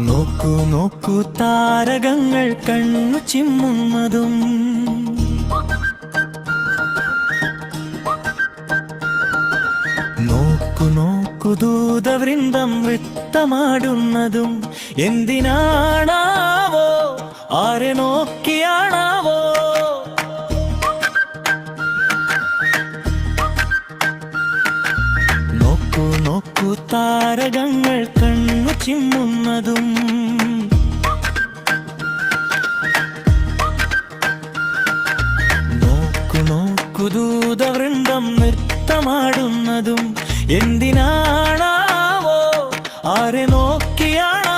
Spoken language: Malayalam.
നോക്കൂ നോക്കൂ താരകങ്ങൾ കണ്ണു ചിമ്മുന്നതും നോക്കു നോക്കു ദൂതവൃന്ദം വൃത്തമാടുന്നതും എന്തിനാണാവോ ആരെ നോക്കിയാണാവോ നോക്കു നോക്കു താരകങ്ങൾ കണ്ണു ചിമ്മുന്നതും നോക്കു നോക്കു ദൂതവൃന്ദം നൃത്തമാടുന്നതും എന്തിനാണാവോ ആരെ നോക്കിയാണ്